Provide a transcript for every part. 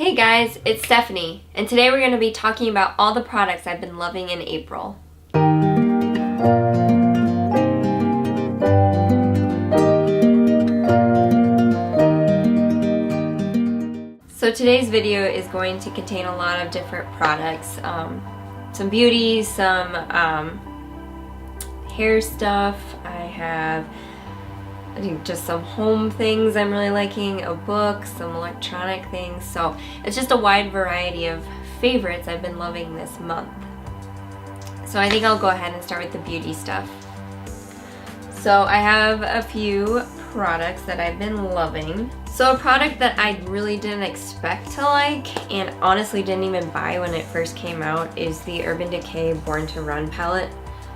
Hey guys, it's Stephanie, and today we're going to be talking about all the products I've been loving in April. So today's video is going to contain a lot of different products, some beauty, some hair stuff. I think just some home things I'm really liking, a book, some electronic things. So it's just a wide variety of favorites I've been loving this month. So I think I'll go ahead and start with the beauty stuff. So I have a few products that I've been loving. So a product that I really didn't expect to like and honestly didn't even buy when it first came out is the Urban Decay Born to Run palette.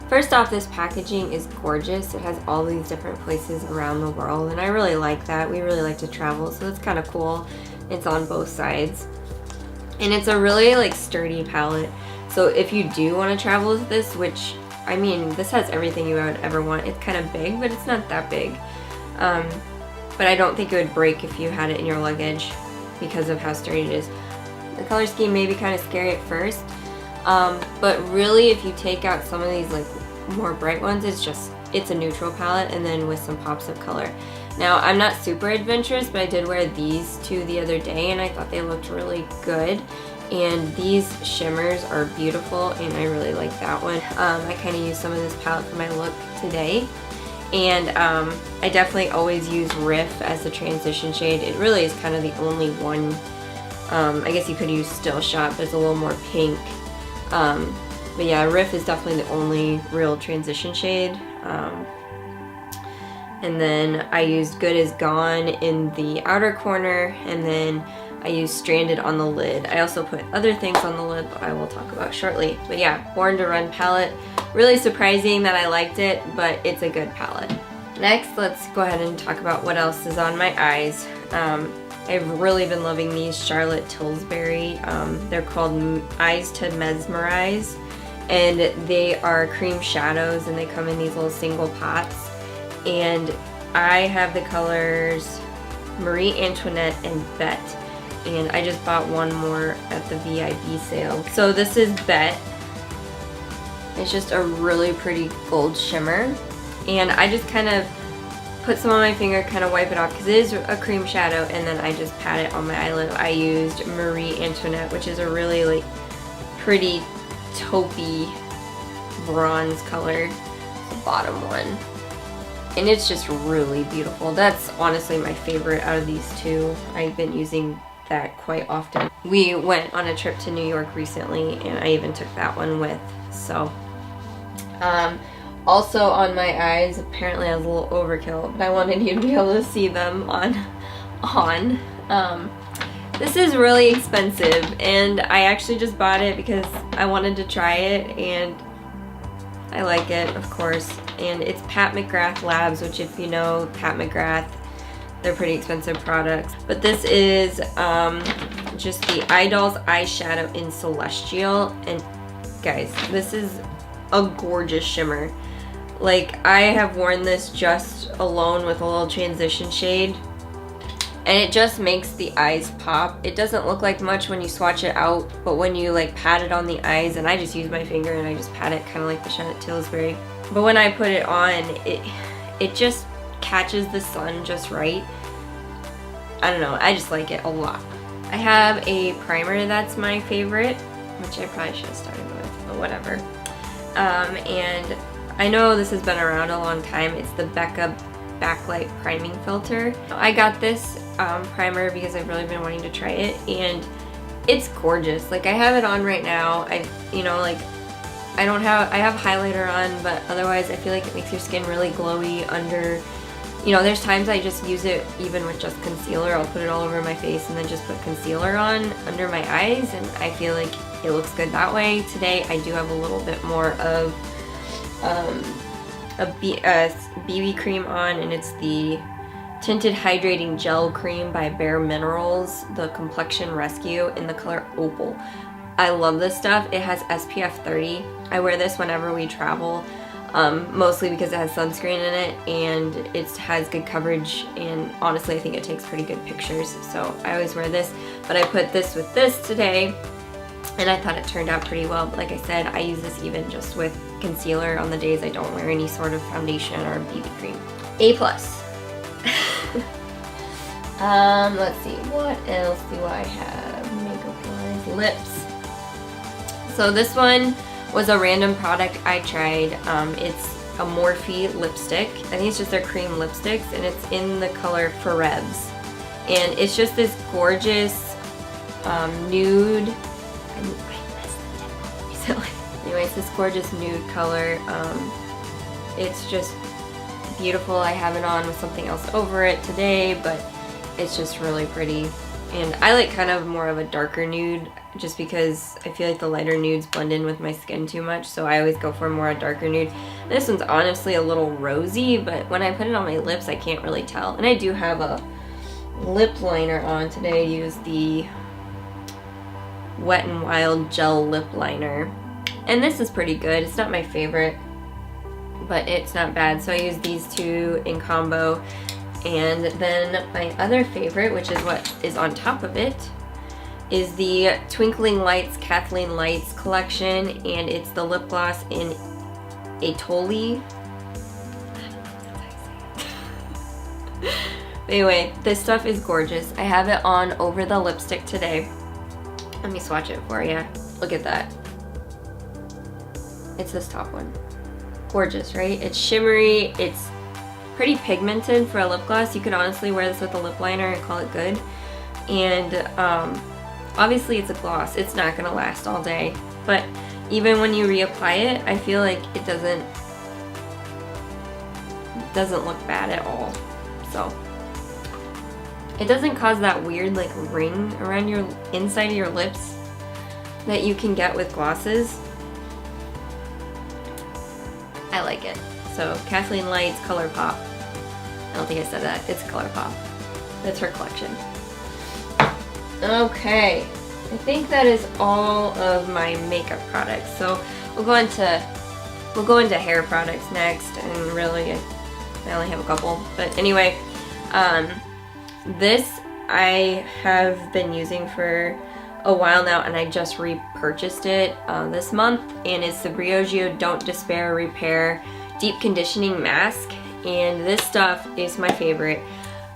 First off, this packaging is gorgeous. It has all these different places around the world and I really like that. We really like to travel, so it's kind of cool. It's on both sides. And it's a really sturdy palette. So if you do want to travel with this, which I mean, this has everything you would ever want. It's kind of big, but it's not that big. But I don't think it would break if you had it in your luggage because of how sturdy it is. The color scheme may be kind of scary at first. But really, if you take out some of these more bright ones, it's a neutral palette and then with some pops of color. Now, I'm not super adventurous, but I did wear these two the other day and I thought they looked really good. And these shimmers are beautiful and I really like that one. I kind of used some of this palette for my look today. And I definitely always use Riff as the transition shade. It really is kind of the only one. I guess you could use Still Shot, but it's a little more pink. But yeah, Riff is definitely the only real transition shade. And then I used Good Is Gone in the outer corner, and then I used Stranded on the lid. I also put other things on the lid that I will talk about shortly. But yeah, Born to Run palette. Really surprising that I liked it, but it's a good palette. Next, let's go ahead and talk about what else is on my eyes. I've really been loving these Charlotte Tilbury. They're called Eyes to Mesmerize, and they are cream shadows and they come in these little single pots. And I have the colors Marie Antoinette and Bette, and I just bought one more at the VIB sale. So this is Bette. It's just a really pretty gold shimmer, and I just kind of put some on my finger, kind of wipe it off because it is a cream shadow, and then I just pat it on my eyelid. I used Marie Antoinette, which is a really pretty taupey bronze color, the bottom one, and it's just really beautiful. That's honestly my favorite out of these two. I've been using that quite often. We went on a trip to New York recently and I even took that one with. So also on my eyes, apparently I was a little overkill, but I wanted you to be able to see them on. This is really expensive and I actually just bought it because I wanted to try it and I like it, of course. And it's Pat McGrath Labs, which if you know Pat McGrath, they're pretty expensive products. But this is just the Idol's eyeshadow in Celestial, and guys, this is a gorgeous shimmer. I have worn this just alone with a little transition shade and it just makes the eyes pop. It doesn't look like much when you swatch it out, but when you pat it on the eyes, and I just use my finger and I just pat it kind of like the Charlotte Tilbury. But when I put it on, it just catches the sun just right. I don't know, I just like it a lot. I have a primer that's my favorite, which I probably should have started with, but whatever. And I know this has been around a long time. It's the Becca Backlight Priming Filter. I got this primer because I've really been wanting to try it, and it's gorgeous. I have it on right now. I have highlighter on, but otherwise I feel like it makes your skin really glowy under. There's times I just use it even with just concealer. I'll put it all over my face and then just put concealer on under my eyes, and I feel like it looks good that way. Today I do have a little bit more of a BB cream on, and it's the Tinted Hydrating Gel Cream by Bare Minerals, the Complexion Rescue in the color Opal. I love this stuff. It has SPF 30. I wear this whenever we travel. mostly because it has sunscreen in it and it has good coverage, and honestly I think it takes pretty good pictures, so I always wear this. But I put this with this today and I thought it turned out pretty well. But like I said, I use this even just with concealer on the days I don't wear any sort of foundation or BB cream. A+. Let's see, what else do I have makeup-wise? Lips. So this one was a random product I tried. It's a Morphe lipstick. I think it's just their cream lipsticks, and it's in the color Forebs. And it's just this gorgeous nude. Anyway, it's this gorgeous nude color. It's just beautiful. I have it on with something else over it today, but it's just really pretty. And I like kind of more of a darker nude just because I feel like the lighter nudes blend in with my skin too much, so I always go for more a darker nude. This one's honestly a little rosy, but when I put it on my lips I can't really tell. And I do have a lip liner on today. I use the Wet n Wild gel lip liner, and this is pretty good. It's not my favorite, but it's not bad, so I use these two in combo. And then my other favorite, which is what is on top of it, is the Twinkling Lights Kathleen Lights collection, and it's the lip gloss in Atoli. Anyway, this stuff is gorgeous. I have it on over the lipstick today. Let me swatch it for you. Look at that. It's this top one. Gorgeous, right? It's shimmery. It's pretty pigmented for a lip gloss. You could honestly wear this with a lip liner and call it good. And obviously it's a gloss. It's not gonna last all day, but even when you reapply it, I feel like it doesn't look bad at all. So it doesn't cause that weird like ring around your inside of your lips that you can get with glosses. I like it. So Kathleen Lights Color Pop. I don't think I said that. It's Color Pop. That's her collection. Okay, I think that is all of my makeup products. So we'll go into hair products next, and really I only have a couple. But anyway, this I have been using for a while now, and I just repurchased it this month, and it's the Briogeo Don't Despair Repair Deep Conditioning Mask, and this stuff is my favorite.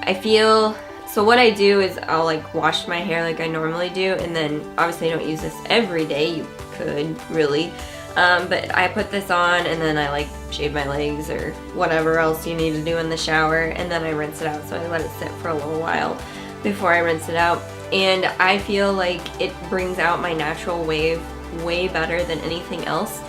I feel, so what I do is I'll like wash my hair like I normally do, and then obviously I don't use this every day. You could really, but I put this on and then I like shave my legs or whatever else you need to do in the shower, and then I rinse it out. So I let it sit for a little while before I rinse it out, and I feel like it brings out my natural wave way better than anything else.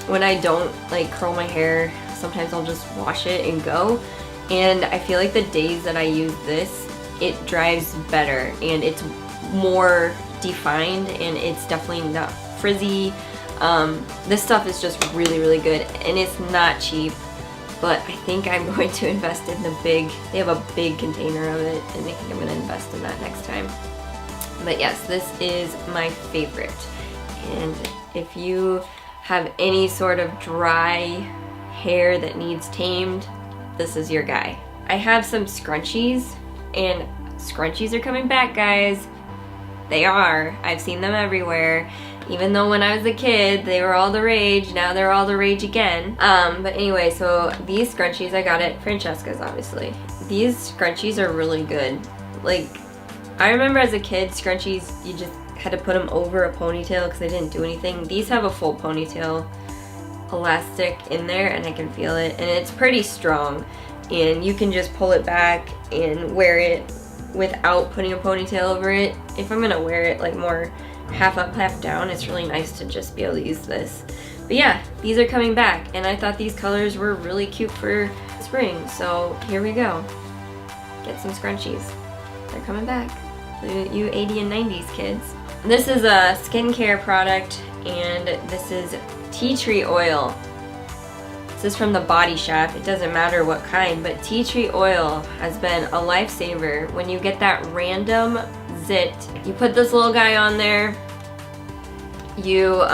When I don't like curl my hair, sometimes I'll just wash it and go, and I feel like the days that I use this, it dries better and it's more defined, and it's definitely not frizzy. This stuff is just really, really good, and it's not cheap, but I think I'm going to invest in the big, they have a big container of it, and I think I'm going to invest in that next time. But yes, this is my favorite, and if you have any sort of dry hair that needs tamed, this is your guy. I have some scrunchies, and scrunchies are coming back, guys. They are. I've seen them everywhere. Even though when I was a kid, they were all the rage, now they're all the rage again. But anyway, so these scrunchies I got at Francesca's, obviously. These scrunchies are really good. Like, I remember as a kid, scrunchies, you just had to put them over a ponytail because they didn't do anything. These have a full ponytail elastic in there, and I can feel it, and it's pretty strong, and you can just pull it back and wear it without putting a ponytail over it. If I'm gonna wear it like more half up, half down, it's really nice to just be able to use this. But yeah, these are coming back, and I thought these colors were really cute for spring, so here we go. Get some scrunchies. They're coming back. You 80 and 90s kids. This is a skincare product, and this is tea tree oil. This is from the Body Shop. It doesn't matter what kind, but tea tree oil has been a lifesaver. When you get that random zit, you put this little guy on there, you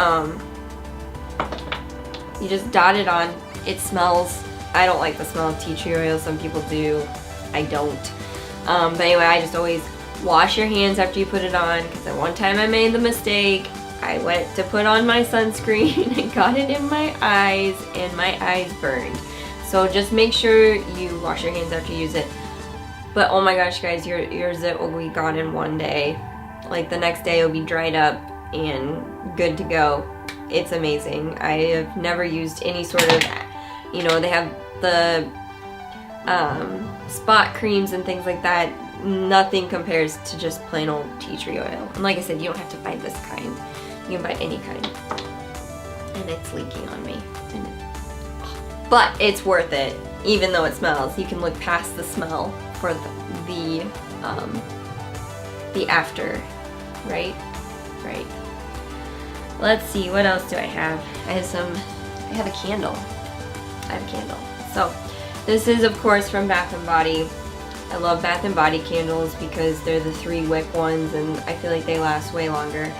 You just dot it on. It smells, I don't like the smell of tea tree oil. Some people do. I don't. But anyway, I just always wash your hands after you put it on, because at one time I made the mistake. I went to put on my sunscreen and got it in my eyes, and my eyes burned. So just make sure you wash your hands after you use it. But oh my gosh, guys, your zit will be gone in one day. Like the next day it'll be dried up and good to go. It's amazing. I have never used any sort of, you know, they have the spot creams and things like that. Nothing compares to just plain old tea tree oil. And like I said, you don't have to buy this kind. You can buy any kind. And it's leaking on me. But it's worth it, even though it smells. You can look past the smell for the after, right? Right. Let's see, what else do I have? I have a candle. I have a candle. So, this is of course from Bath & Body. I love Bath & Body candles because they're the 3-wick ones and I feel like they last way longer.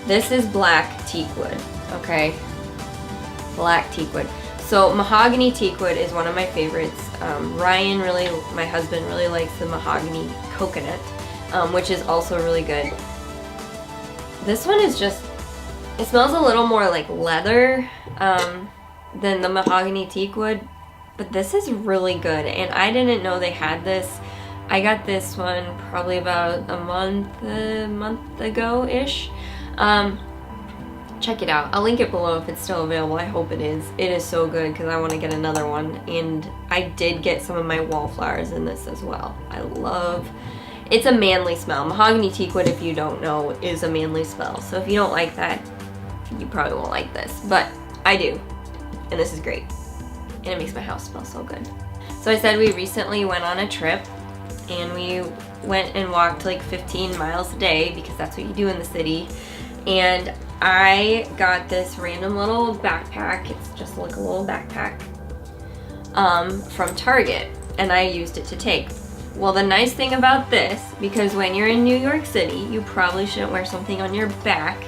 This is black teak wood, okay? Black teak wood. So mahogany teak wood is one of my favorites. Ryan my husband really likes the mahogany coconut, which is also really good. This one is just, it smells a little more like leather than the mahogany teak wood, but this is really good, and I didn't know they had this. I got this one probably about a month ago-ish. Check it out. I'll link it below if it's still available. I hope it is. It is so good because I want to get another one, and I did get some of my wallflowers in this as well. I love, it's a manly smell. Mahogany teak wood, if you don't know, is a manly smell. So if you don't like that, you probably won't like this, but I do, and this is great. And it makes my house smell so good. So I said we recently went on a trip, and we went and walked like 15 miles a day because that's what you do in the city. And I got this random little backpack. It's just like a little backpack from Target, and I used it to take. Well, the nice thing about this, because when you're in New York City, you probably shouldn't wear something on your back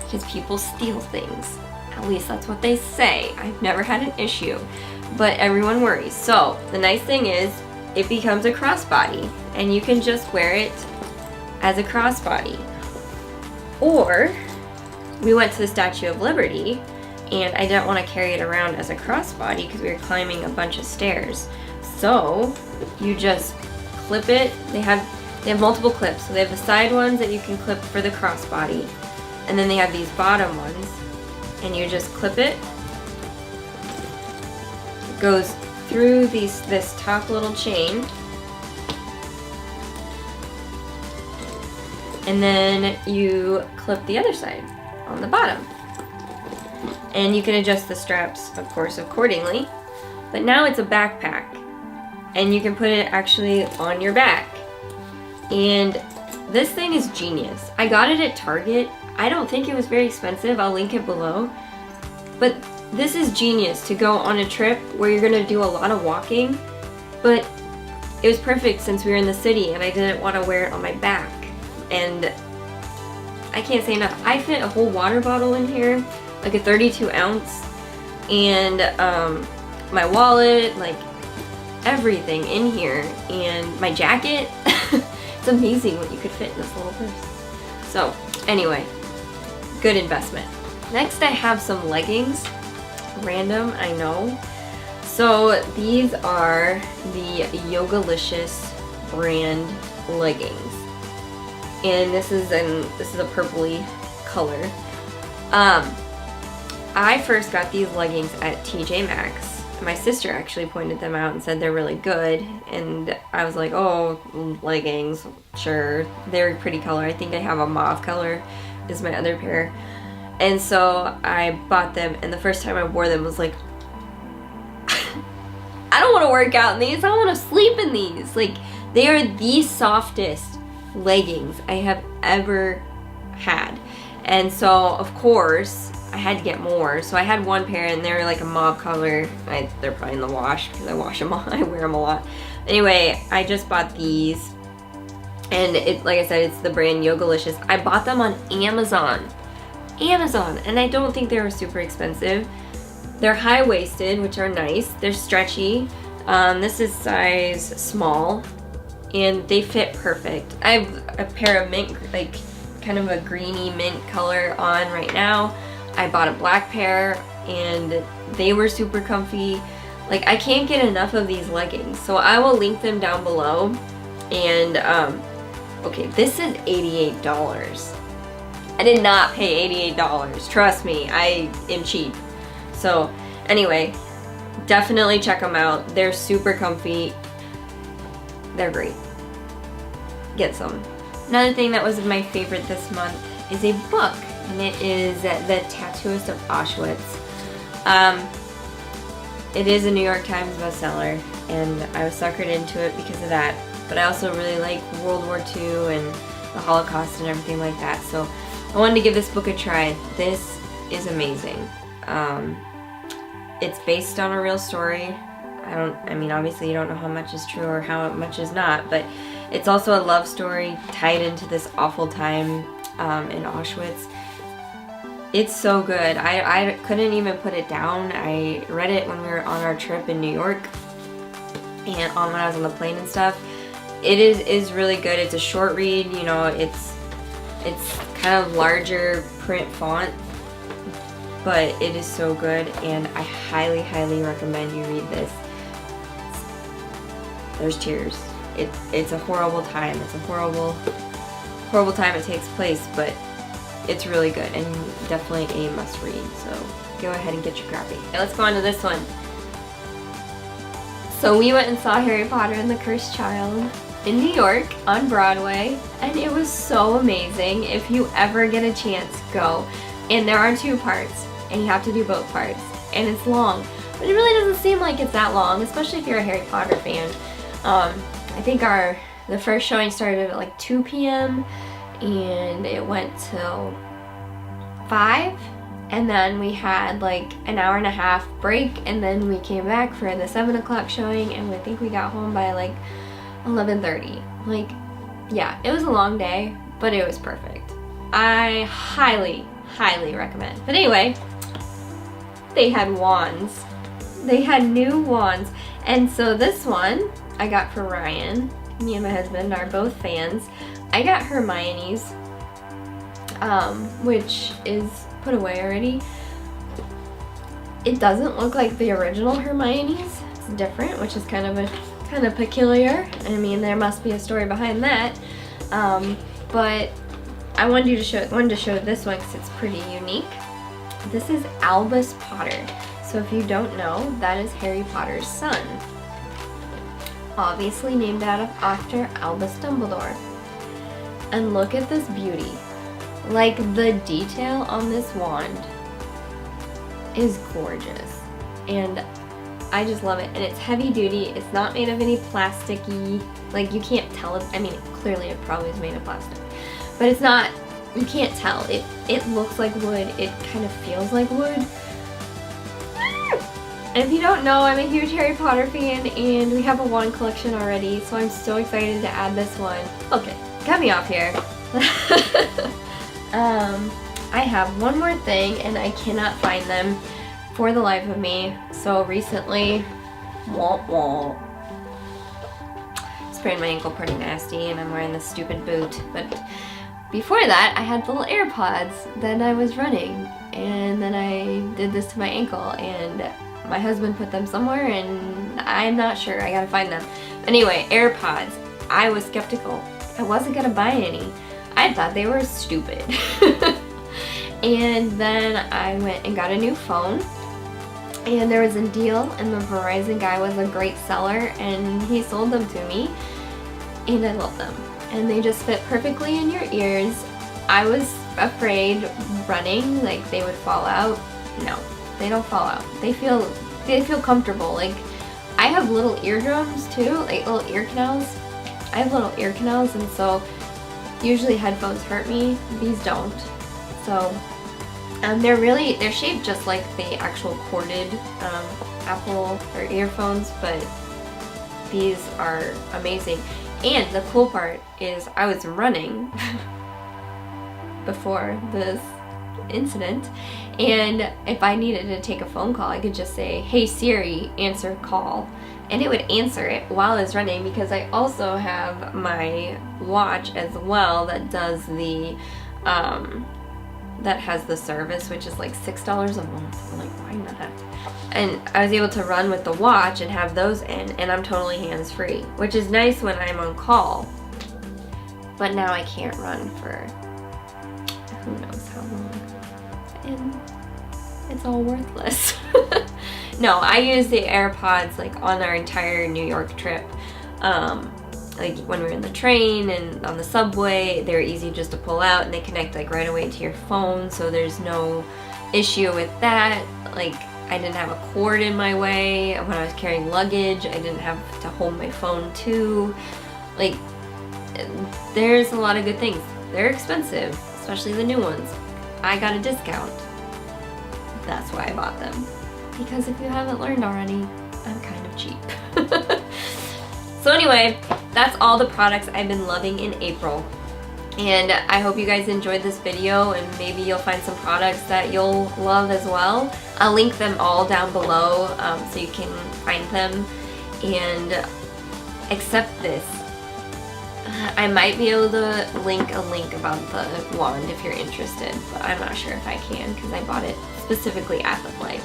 because people steal things. At least that's what they say. I've never had an issue, but everyone worries. So the nice thing is it becomes a crossbody, and you can just wear it as a crossbody. Or we went to the Statue of Liberty, and I didn't want to carry it around as a crossbody because we were climbing a bunch of stairs. So you just clip it. They have multiple clips. So they have the side ones that you can clip for the crossbody, and then they have these bottom ones, and you just clip it. It goes through this top little chain, and then you clip the other side on the bottom. And you can adjust the straps, of course, accordingly. But now it's a backpack, and you can put it actually on your back. And this thing is genius. I got it at Target. I don't think it was very expensive. I'll link it below. But this is genius to go on a trip where you're gonna do a lot of walking, but it was perfect since we were in the city and I didn't want to wear it on my back. And I can't say enough. I fit a whole water bottle in here, like a 32 ounce, and my wallet, like everything in here, and my jacket. It's amazing what you could fit in this little purse. So anyway, good investment. Next I have some leggings. Random, I know. So these are the Yogalicious brand leggings. And this is a purpley color. I first got these leggings at TJ Maxx. My sister actually pointed them out and said they're really good, and I was like, oh, leggings, sure. They're a pretty color. I think I have a mauve color is my other pair. And so I bought them, and the first time I wore them was like, I don't want to work out in these. I want to sleep in these. Like, they are the softest leggings I have ever had. And so, of course, I had to get more. So I had one pair, and they were like a mauve color. They're probably in the wash because I wash them all. I wear them a lot. Anyway, I just bought these, and like I said, it's the brand Yogalicious. I bought them on Amazon, and I don't think they were super expensive. They're high-waisted, which are nice. They're stretchy. This is size small, and they fit perfect. I have a pair of mint, like kind of a greeny mint color on right now. I bought a black pair, and they were super comfy. Like, I can't get enough of these leggings, so I will link them down below. And, okay, this is $88. I did not pay $88. Trust me, I am cheap. So, anyway, definitely check them out. They're super comfy. They're great. Get some. Another thing that was my favorite this month is a book, and it is The Tattooist of Auschwitz. It is a New York Times bestseller, and I was suckered into it because of that. But I also really like World War II and the Holocaust and everything like that. So I wanted to give this book a try. This is amazing. It's based on a real story. I mean, obviously you don't know how much is true or how much is not, but it's also a love story tied into this awful time in Auschwitz. It's so good. I couldn't even put it down. I read it when we were on our trip in New York and when I was on the plane and stuff. It is really good. It's a short read, you know, it's kind of larger print font, but it is so good, and I highly, highly recommend you read this. There's tears. It's a horrible time. It's a horrible, horrible time it takes place, but it's really good and definitely a must read. So go ahead and get your copy. Okay, let's go on to this one. So we went and saw Harry Potter and the Cursed Child in New York on Broadway, and it was so amazing. If you ever get a chance, go. And there are 2 parts, and you have to do both parts, and it's long, but it really doesn't seem like it's that long, especially if you're a Harry Potter fan. I think the first showing started at like 2 p.m. and it went till 5, and then we had like an hour and a half break, and then we came back for the 7 o'clock showing, and I think we got home by like 11:30. Like, yeah, it was a long day, but it was perfect. I highly, highly recommend. But anyway, they had wands. They had new wands, and so this one I got for Ryan. Me and my husband are both fans. I got Hermione's, which is put away already. It doesn't look like the original Hermione's. It's different, which is kind of peculiar. I mean, there must be a story behind that. But I wanted to show this one because it's pretty unique. This is Albus Potter. So if you don't know, that is Harry Potter's son. Obviously named after Albus Dumbledore. And look at this beauty. Like, the detail on this wand is gorgeous. And I just love it. And it's heavy duty. It's not made of any plasticky, like, you can't tell it. I mean, clearly it probably is made of plastic. But it's not, you can't tell. It looks like wood. It kind of feels like wood. And if you don't know, I'm a huge Harry Potter fan, and we have a wand collection already, so I'm so excited to add this one. Okay, got me off here. I have one more thing, and I cannot find them for the life of me. So recently, sprained my ankle pretty nasty, and I'm wearing this stupid boot. But before that, I had little AirPods. Then I was running, and then I did this to my ankle, and my husband put them somewhere, and I'm not sure. I gotta find them. Anyway, AirPods. I was skeptical. I wasn't gonna buy any. I thought they were stupid. And then I went and got a new phone, and there was a deal, and the Verizon guy was a great seller, and he sold them to me, and I love them. And they just fit perfectly in your ears. I was afraid running, like they would fall out. No, they don't fall out. They feel comfortable. Like, I have little eardrums too, like little ear canals. I have little ear canals, and so usually headphones hurt me. These don't. So they're shaped just like the actual corded Apple or earphones, but these are amazing. And the cool part is I was running before this, incident. And if I needed to take a phone call, I could just say, "Hey Siri, answer call," and it would answer it while it's running, because I also have my watch as well that does the that has the service, which is like $6 a month. I'm like, why not? And I was able to run with the watch and have those in, and I'm totally hands-free, which is nice when I'm on call. But now I can't run for who knows how long, and it's all worthless. No, I use the AirPods like on our entire New York trip. Like when we were in the train and on the subway, they're easy just to pull out, and they connect like right away to your phone, so there's no issue with that. Like, I didn't have a cord in my way when I was carrying luggage. I didn't have to hold my phone too. Like, there's a lot of good things. They're expensive, especially the new ones. I got a discount. That's why I bought them. Because if you haven't learned already, I'm kind of cheap. So anyway, that's all the products I've been loving in April. And I hope you guys enjoyed this video, and maybe you'll find some products that you'll love as well. I'll link them all down below so you can find them. And except this, I might be able to link a link about the wand if you're interested, but I'm not sure if I can because I bought it specifically at the play.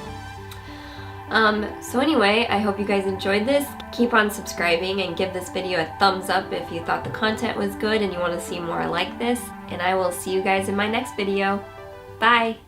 So anyway, I hope you guys enjoyed this. Keep on subscribing and give this video a thumbs up if you thought the content was good and you want to see more like this. And I will see you guys in my next video. Bye!